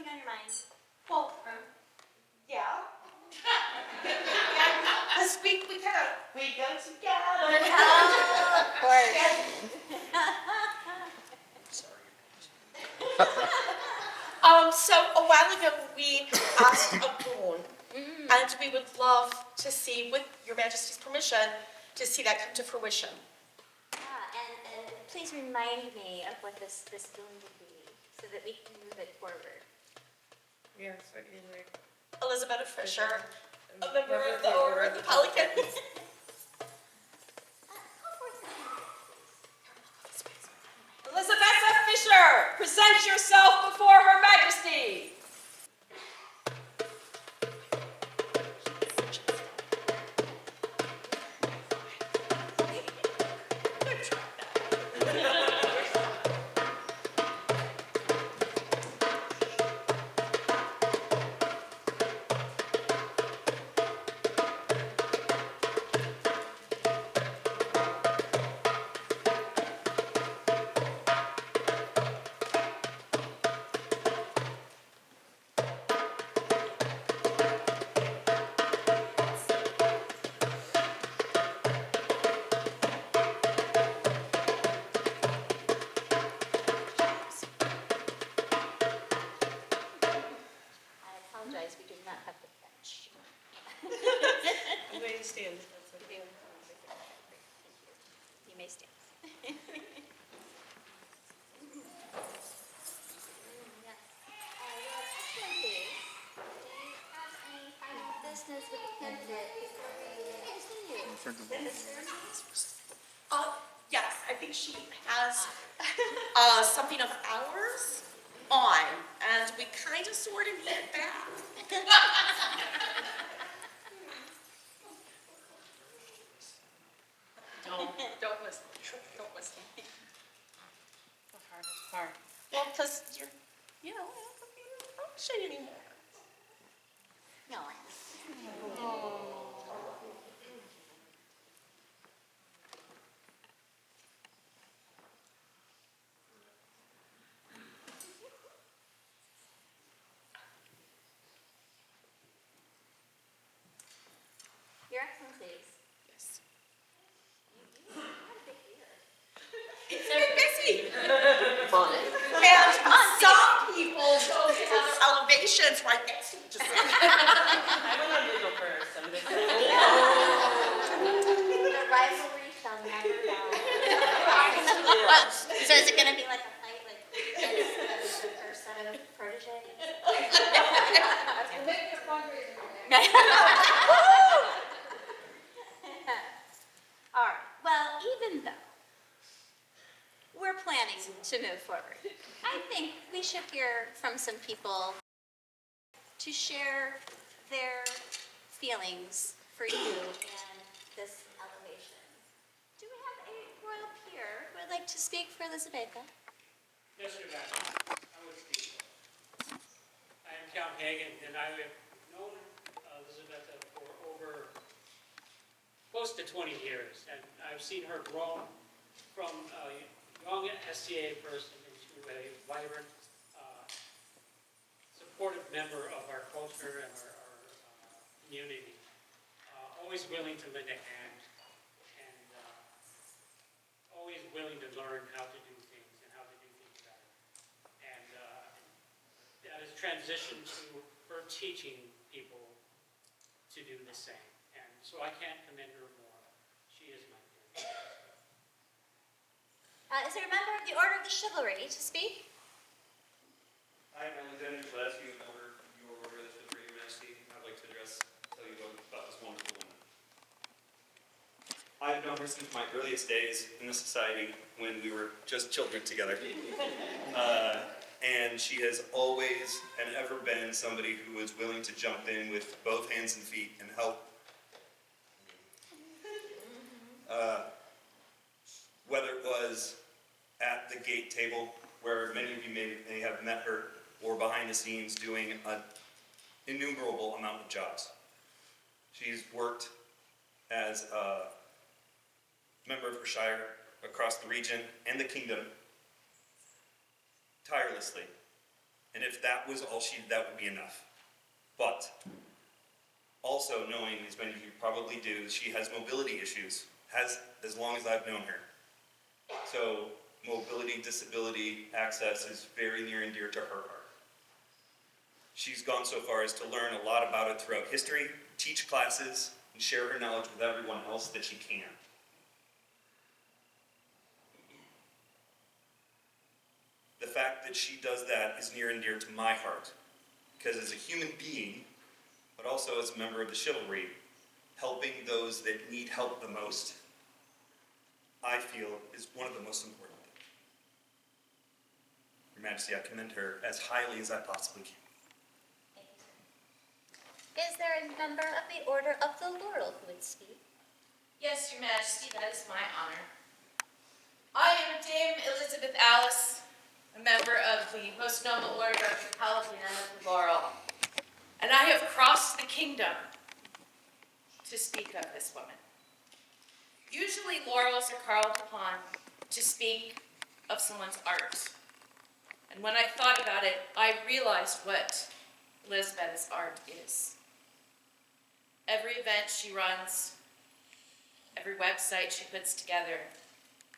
something on your mind? Well, yeah. Because we go together. Oh, of course. So a while ago we asked a boon, and we would love to see, with Your Majesty's permission, to see that come to fruition. And please remind me of what this boon would be, so that we can move it forward. Yes, certainly. Elisabeta Fischer, a member of the Order of the Pelican. Elisabeta Fischer, present yourself before Her Majesty. We do not have the bench. I'm going to stand. That's okay. You may stand. Yes. Your Excellency, do you have any final business with the candidate before we continue? Yes, I think she has something of ours on, and we kind of sort of need it back. Don't listen. Don't listen. The hardest part. Well, because you don't shade anymore. No. Your Excellencies. Yes. You had a big year. It's very busy. And some people go to have elevations right next to each other. I went on legal first. I'm just The rivalry shall never die. So is it going to be like a fight, like the first set of proteges? All right. Well, even though we're planning to move forward, I think we should hear from some people to share their feelings for you and this elevation. Do we have a royal peer who would like to speak for Elisabeta? Yes, Your Majesty, I would speak. I am Count Hagen, and I have known Elisabeta for over close to 20 years, and I've seen her grow from a young SCA person into a vibrant, supportive member of our culture and our community, always willing to lend a hand, and always willing to learn how to do things and how to do things better. And that has transitioned to her teaching people to do the same. And so I can't commend her more. She is my friend. Is there a member of the Order of the Chivalry to speak? I am Alexander Gillespie, member of your Order of the Chivalry, Your Majesty. I'd like to tell you about this wonderful woman. I have known her since my earliest days in the society when we were just children together. And she has always and ever been somebody who was willing to jump in with both hands and feet and help. Whether it was at the gate table, where many of you may have met her, or behind the scenes doing an innumerable amount of jobs. She's worked as a member of her Shire across the region and the kingdom tirelessly And if that was all that would be enough. But also knowing, as many of you probably do, she has mobility issues, has as long as I've known her. So mobility, disability, access is very near and dear to her heart. She's gone so far as to learn a lot about it throughout history, teach classes, and share her knowledge with everyone else that she can. The fact that she does that is near and dear to my heart, because as a human being, but also as a member of the chivalry, helping those that need help the most, I feel is one of the most important things. Your Majesty, I commend her as highly as I possibly can. Is there a member of the Order of the Laurel who would speak? Yes, Your Majesty, that is my honor. I am Dame Elizabeth Alice, a member of the most noble order of the Pelican and of the Laurel, and I have crossed the kingdom to speak of this woman. Usually laurels are called upon to speak of someone's art, and when I thought about it, I realized what Elisabeta's art is. Every event she runs, every website she puts together,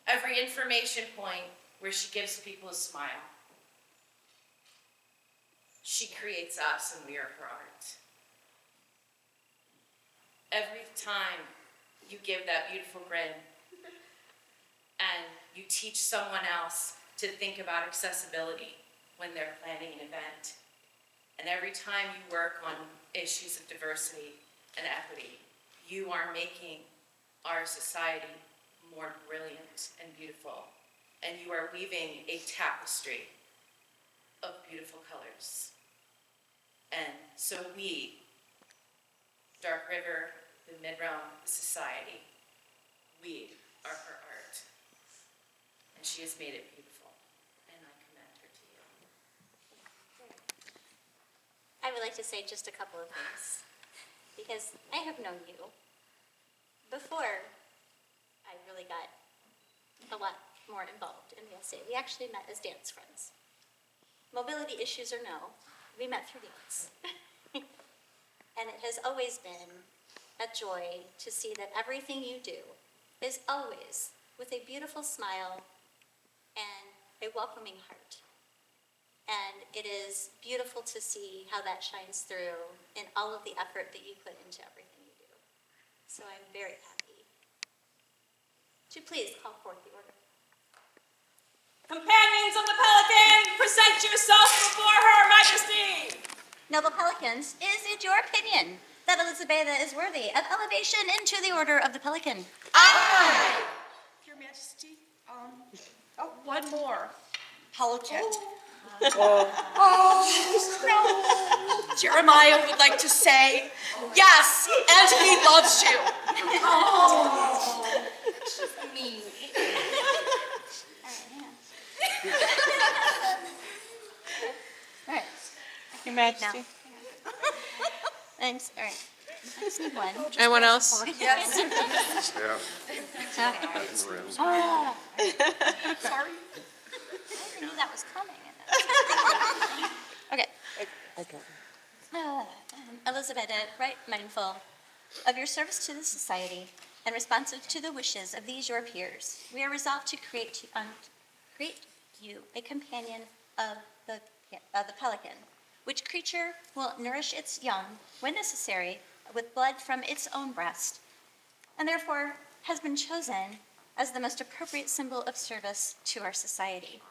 every information point where she gives people a smile. She creates us and we are her art. Every time you give that beautiful grin and you teach someone else to think about accessibility when they're planning an event, and every time you work on issues of diversity and equity, you are making our society more brilliant and beautiful. And you are weaving a tapestry of beautiful colors. And so we, Dark River, the Mid-Realm, the society, we are her art. And she has made it beautiful. And I commend her to you. I would like to say just a couple of things, because I have known you before I really got a lot more involved in the SA. We actually met as dance friends. Mobility issues or no, we met through dance. And it has always been a joy to see that everything you do is always with a beautiful smile and a welcoming heart. And it is beautiful to see how that shines through in all of the effort that you put into everything you do. So I'm very happy to please call forth the order. Companions of the Pelican, present yourselves before Her Majesty! Noble Pelicans, is it your opinion that Elisabeta is worthy of elevation into the Order of the Pelican? Aye! Your Majesty, one more. Pelican. Oh, no. Jeremiah would like to say, yes, and he loves you. Oh, me. All right. Your Majesty. Now. Thanks. All right. I just need one. Anyone else? Yes. Oh, Sorry. I knew that was coming. Okay. Elisabeta, right mindful of your service to the society and responsive to the wishes of these your peers, we are resolved to create you a companion of the pelican, which creature will nourish its young, when necessary, with blood from its own breast, and therefore has been chosen as the most appropriate symbol of service to our society.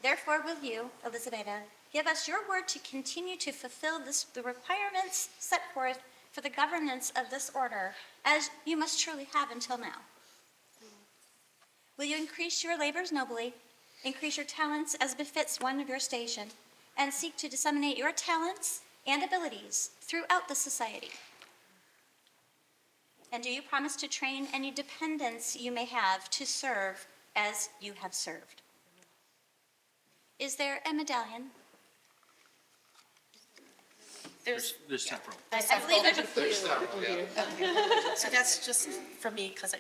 Therefore, will you, Elisabeta, give us your word to continue to fulfill the requirements set forth for the governance of this order, as you must surely have until now? Will you increase your labors nobly, increase your talents as befits one of your station, and seek to disseminate your talents and abilities throughout the society? And do you promise to train any dependents you may have to serve as you have served? Is there a medallion? There's several. I believe there's a few. There's several, yeah. So that's just for me, because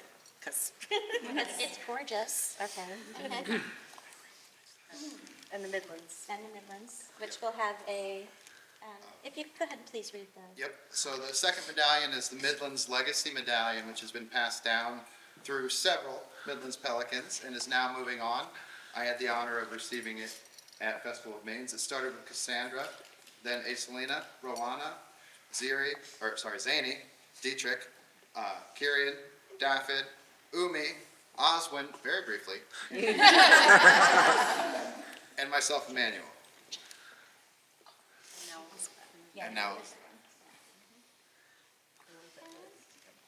It's gorgeous. Okay. And the Midlands. and the Midlands, which will have a, if you go ahead and please read the. Yep, so the second medallion is the Midlands Legacy Medallion, which has been passed down through several Midlands Pelicans and is now moving on. I had the honor of receiving it at Festival of Mains. It started with Cassandra, then Acelina, Rowana, Zany, Dietrich, Kirian, Daffod, Umi, Oswin, very briefly, and myself, Emmanuel. And now,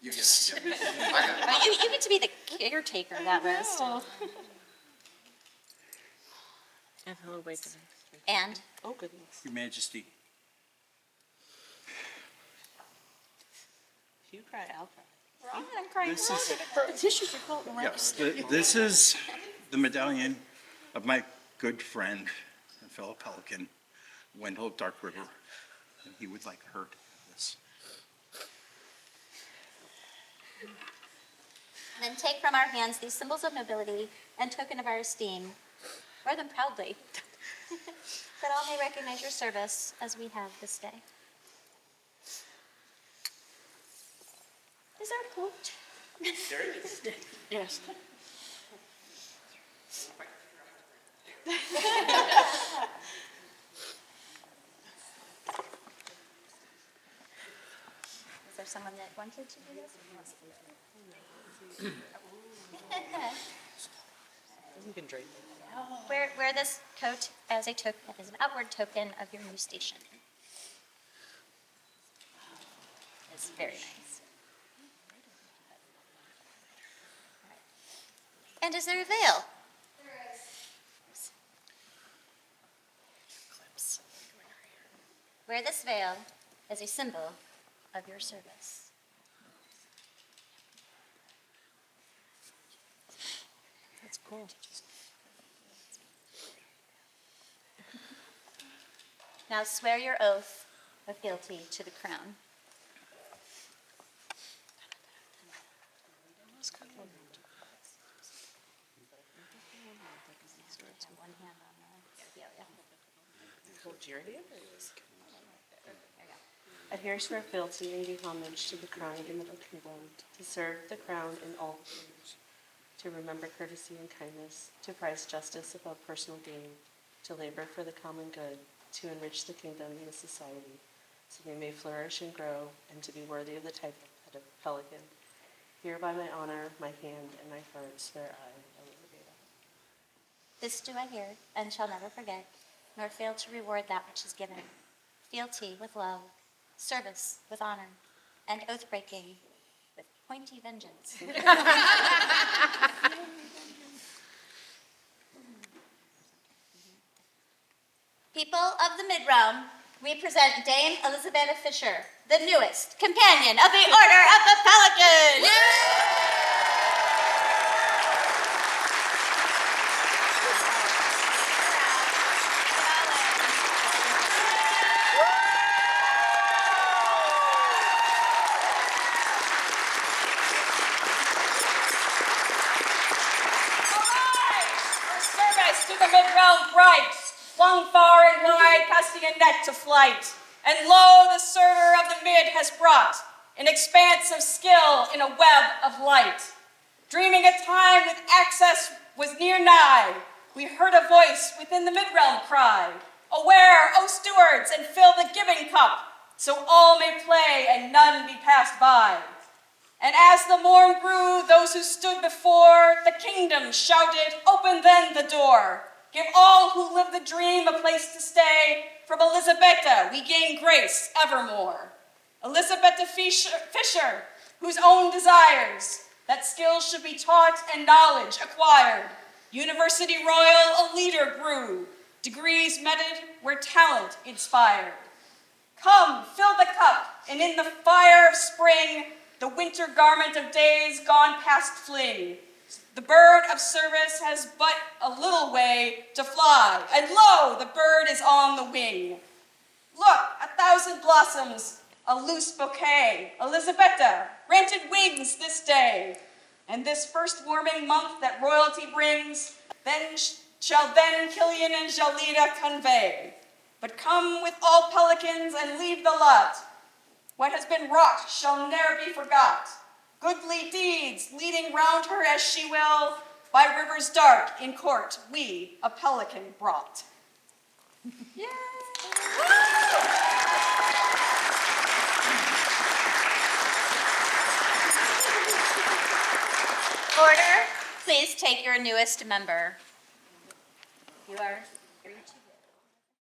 you get it. Yep. I got it. Oh, you get to be the caretaker of that list. And hello, wait. And Oh, goodness. Your Majesty, If you cry, I'll cry. I'm crying. this is, The tissues are cold. yes, this is the medallion of my good friend and fellow Pelican, Wendell Dark River, and he would like her to have this. Then take from our hands these symbols of nobility and token of our esteem. Wear them proudly, that all may recognize your service as we have this day. Is there a quote? Yes. Is there someone that wanted to do this? You can drink. Wear this coat as an outward token of your new station. It's very nice. And is there a veil? There is. Wear this veil as a symbol of your service. That's cool. Now swear your oath of fealty to the crown. One hand on the, yeah. Hold your hand. Adhere to our fealty and give homage to the crown of the Middle Kingdom, to serve the crown in all things, to remember courtesy and kindness, to prize justice above personal gain, to labor for the common good, to enrich the kingdom and the society, so they may flourish and grow, and to be worthy of the title of Pelican. Here by my honor, my hand, and my heart swear I, Elisabeta. This do I hear, and shall never forget, nor fail to reward that which is given. Fealty with love, service with honor, and oath-breaking with pointy vengeance. People of the Mid-Realm, we present Dame Elisabeta Fischer, the newest companion of the Order of the Pelican. For service to the mid-realm bright, flung far and wide, casting a net to flight. And lo, the server of the mid has brought an expanse of skill in a web of light. Dreaming a time with access was near nigh, we heard a voice within the mid-realm cry, "Aware, O stewards, and fill the giving cup, so all may play and none be passed by." And as the morn grew, those who stood before the kingdom shouted, "Open then the door. Give all who live the dream a place to stay. From Elisabeta we gain grace evermore." Elisabeta Fischer, whose own desires that skills should be taught and knowledge acquired. University royal, a leader grew, degrees meted where talent inspired. Come, fill the cup, and in the fire of spring, the winter garment of days gone past fling. The bird of service has but a little way to fly, and lo, the bird is on the wing. Look, 1,000 blossoms, a loose bouquet. Elisabeta, rented wings this day. And this first warming month that royalty brings, then shall then Killian and Jalida convey. But come with all pelicans and leave the lot. What has been wrought shall ne'er be forgot. Goodly deeds leading round her as she will, by rivers dark in court we a pelican brought. Order, please take your newest member. You are